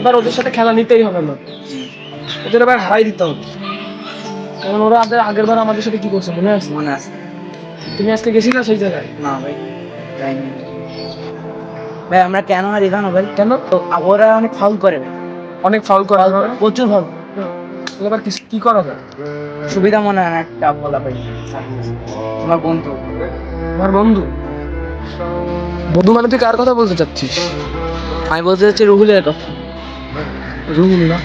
এবার ওদের সাথে খেলা নিতেই হবে না, ওদের এবার হারাই দিতে হবে। কারণ ওরা আগের বার আমাদের সাথে কি করছে মনে আছে? মনে আছে। তুমি আজকে গেছিলে সেই জায়গায়? না ভাই যাইনি ভাই। আমরা কেন হারি জানো ভাই? কেন? তো ওরা অনেক ফাউল করে ভাই, অনেক ফাউল করে, প্রচুর ফাউল। এবার কি করা যায়? সুবিধা মনে হয় না একটা বলা ভাই। তোমার বন্ধু, আমার বন্ধু? বন্ধু মানে তুই কার কথা বলতে চাচ্ছিস? আমি বলতে চাচ্ছি রুহুলের কথা। রুহুল না,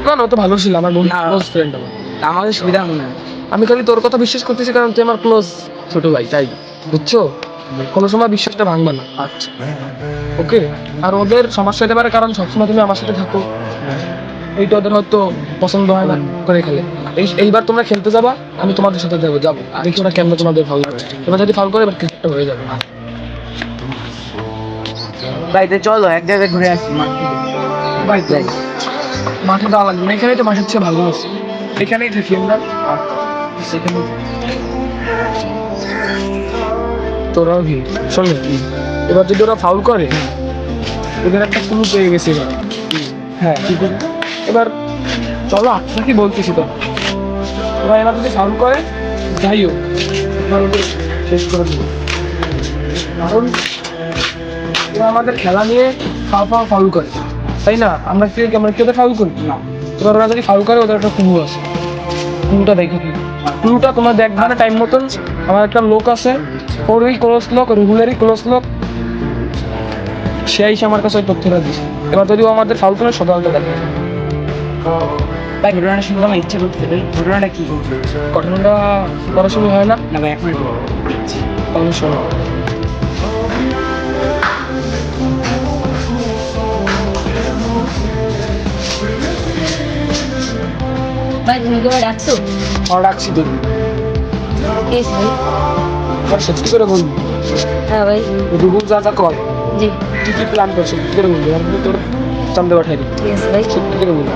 না না, ও তো ভালো ছিল, আমার বন্ধু, না। ক্লোজ ফ্রেন্ড আমার। আমাদের সুবিধা মনে হয়। আমি খালি তোর কথা বিশ্বাস করতেছি কারণ তুই আমার ক্লোজ ছোট ভাই, তাই বুঝছো? কোনো সময় বিশ্বাসটা ভাঙবা না, আচ্ছা ওকে? আর ওদের সমস্যা হতে পারে কারণ সবসময় তুমি আমার সাথে থাকো, এইটা ওদের হয়তো পছন্দ হয় না করে খেলে। এইবার তোমরা খেলতে যাবা, আমি তোমাদের সাথে যাবো দেখি ওরা কেমন তোমাদের ফাউল করে। এবার যদি ফাউল করে এবার ক্রিকেটটা হয়ে যাবে। ভাই তো চলো এক জায়গায় ঘুরে আসি ভাই যাই, মাঠে যাওয়া লাগবে না, এখানেই তো মাঠের চেয়ে ভালো আছে, এখানেই থাকি আমরা। সেখানেই তোরাও কি শোন, এবার যদি ওরা ফাউল করে, ওদের একটা ক্লু পেয়ে গেছে এবার। হ্যাঁ কি করে? এবার চলো আপনাকে বলতেছি তো, ওরা এবার যদি ফাউল করে যাই হোক এবার ওদের শেষ করে দেবো। কারণ ওরা আমাদের খেলা নিয়ে ফাউল করে, তাই না? আমরা কি ওদের ফাউল করি না? এবার ওরা যদি ফাউল করে ওদের একটা ক্লু আছে, ক্লুটা দেখো কি, ক্লুটা তোমরা দেখবে না টাইম মতন। আমার একটা লোক আছে, ওরই ক্লোজ লোক, রেগুলারই ক্লোজ লোক, সে এসে আমার কাছে ওই তথ্যটা দিচ্ছে। এবার যদি ও আমাদের ফাউল করে সকালটা দেখে। ভাই ঘটনাটা শুনতে আমার ইচ্ছা করতে ভাই। ঘটনাটা কি? ঘটনাটা সরাসরি হয় না, না ভাই এক মিনিট তাহলে শোনো। ভাই তুমি কি আমায় ডাকছো? রাখছি তো, ইয়েস ভাই। এবার সত্যি করে বলবি, হ্যাঁ ভাই। রুহুল যা যা কর, জি তুই কি প্ল্যান করছো সত্যি করে বলবি, আমি তোর চান্দে পাঠাই দিই, ইয়েস ভাই। সত্যি করে বলবি।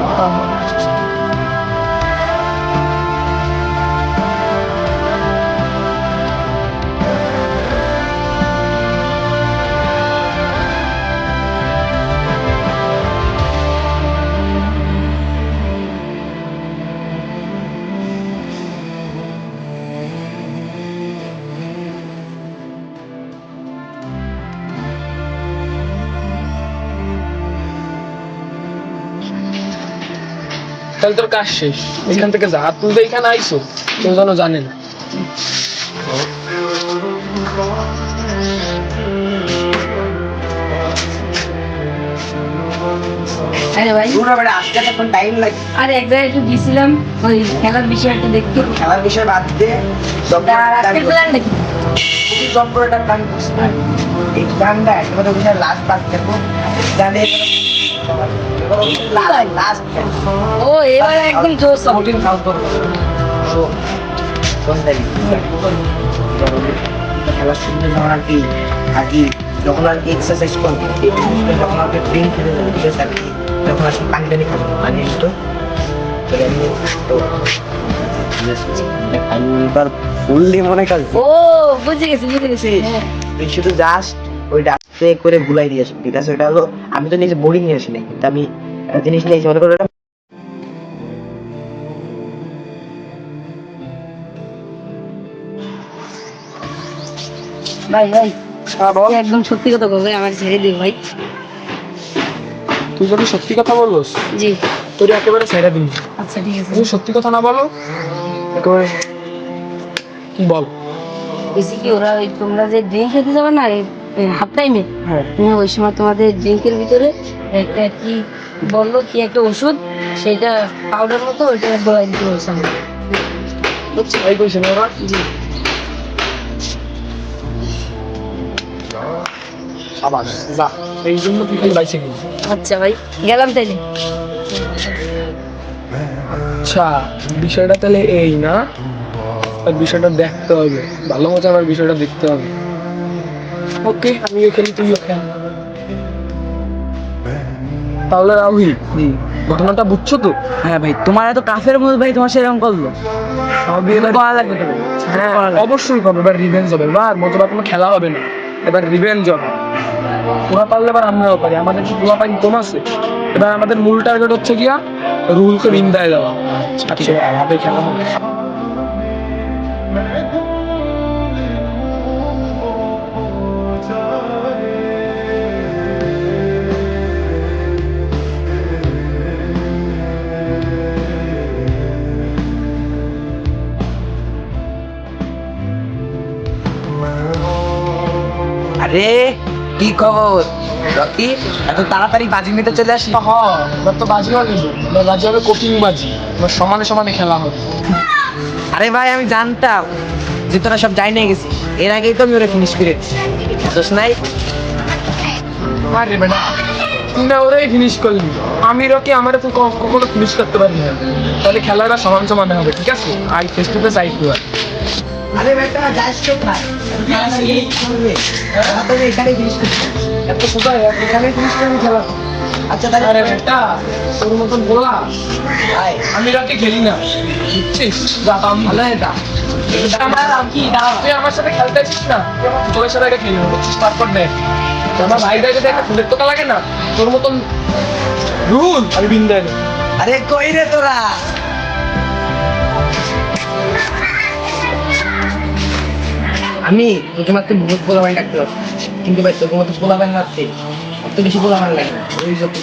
তাহলে তোর কাজ শেষ, এখান থেকে যা। আর তুই যে এখানে আইসো কেউ যেন জানে না। আরে ভাই, আজকে এখন টাইম লাগে। আরে এক জায়গায় একটু গেছিলাম ওই খেলার বিষয় একটু দেখতে। খেলার বিষয় বাদ দিয়ে আর আজকের প্ল্যান নাকি? সম্পূর্ণটা প্ল্যান করছি। এই প্ল্যানটা একেবারে বিষয় লাস্ট পাস দেখবো জানে লাস্ট ও এবার একদম জোস হবে। কঠিন কাজ করবো। সো খেলার শুরুতে যখন আর কি যখন আর কি এক্সারসাইজ করবো, যখন আর কি ট্রেন খেলে যাবে, ঠিক আছে, আর কি যখন আসলে পানি টানি খাবো, পানি তো এবার ফুললি মনে কাজ ও বুঝে গেছি হ্যাঁ। তুই শুধু জাস্ট ওইটা আস্তে করে ভুলাই দিয়েছি, ঠিক আছে? ওইটা হলো আমি তো নিজে বোর্ডিং নিয়ে আসি নাই, কিন্তু আমি একটা জিনিস নিয়েছি মনে করো ভাই ভাই হ্যাঁ বল। একদম সত্যি কথা বল ভাই, আমার ছেড়ে দিও ভাই। তুই যদি সত্যি কথা বলবস জি তোর একেবারে ছেড়ে দিবি। আচ্ছা ঠিক আছে। তুমি সত্যি কথা না বলো একেবারে বল। বেশি কি ওরা ওই তোমরা যে ড্রিঙ্ক খেতে যাবে না হাফ টাইমে, হ্যাঁ ওই সময় তোমাদের ড্রিঙ্কের ভিতরে একটা কি বললো কি একটা ওষুধ, সেটা পাউডার মতো ওইটা গলায় দিতে বলছে আমাকে। বুঝছি, তাই কইছে না ওরা? জি আবার যা, এই জন্য তুই খালি বাইসে গেলি। আচ্ছা ভাই গেলাম তাইলে। আচ্ছা বিষয়টা তাহলে এই না, আর বিষয়টা দেখতে হবে ভালো মতো, আমার বিষয়টা দেখতে হবে। ওকে আমিও খেলি তুইও খেল। তাহলে রাহুল ঘটনাটা বুঝছো তো? হ্যাঁ ভাই, তোমার এত কাফের মধ্যে ভাই তোমার সেরকম করলো, হবে এবার। করা লাগবে তো ভাই। হ্যাঁ অবশ্যই করবে, এবার রিভেঞ্জ হবে, এবার মতোবা কোনো খেলা হবে না, এবার রিভেঞ্জ হবে। ওরা পারলে এবার আমরাও পারি, আমাদের কি পোলা পাইন কম আছে? এবার আমাদের মূল টার্গেট হচ্ছে গিয়া রুলকে বিন্দায় দেওয়া। আচ্ছা ভাবে খেলা হবে। আরে কি খবর রকি, এত তাড়াতাড়ি বাজি নিতে চলে আসি? হ্যাঁ, এবার তো বাজি হবে, এবার বাজি হবে কোকিং বাজি, এবার সমানে সমানে খেলা হবে। আরে ভাই আমি জানতাম যে তোরা সব যাই নিয়ে গেছিস, এর আগেই তো আমি ওরা ফিনিশ করেছি। বুঝছ নাই? আরে বেটা, তুই না ওরাই ফিনিশ করলি, আমি রকি আমারে তো কখনো ফিনিশ করতে পারি না। তাহলে খেলাটা সমান সমানে হবে, ঠিক আছে? I face to face I to আর। আরে বেটা যাস তো না, এখানে ফিনিশ করছি। এত সোজা এখানে ফিনিশ করে খেলা। আচ্ছা তাহলে আরে বেটা, তোর মতন বলা ভাই আমি রাতে খেলি না, বুঝছিস? যা আমি ভালো এটা তুই আমার সাথে খেলতে আসিস না, তুই আমার তোর সাথে আগে খেলি, বুঝছিস? তারপর দেখ আমার ভাইদের যদি একটা ফুলের তোকা লাগে না, তোর মতন রুল আমি বিন্দায় নেই। আরে কই রে তোরা? আমি তোকে মাত্র বহুত পোলাবান ডাকতে পারছি, কিন্তু ভাই তোকে মতো পোলাবান রাখতে অত বেশি পোলাবান লাগে না, ওই যত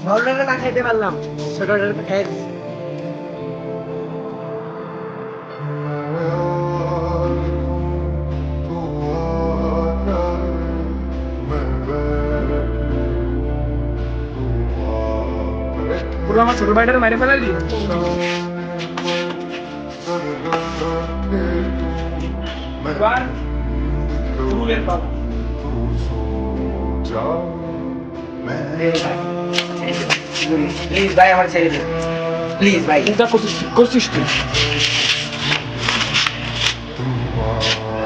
ভালো না খাইতে পারলাম, ছোটটা খাই পুরো আমার ছোট ভাইটারে মাইরে ফেলালি। এবার রুলের পালা। প্লিজ ভাই আমার ছেড়ে দিন, প্লিজ ভাই। চিন্তা করছিস তুই?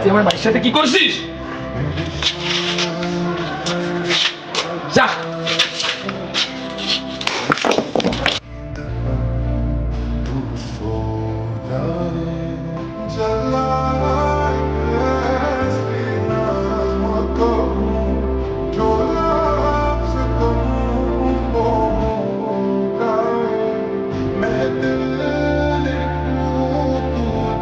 তুই আমার ভাইয়ের সাথে কি করছিস?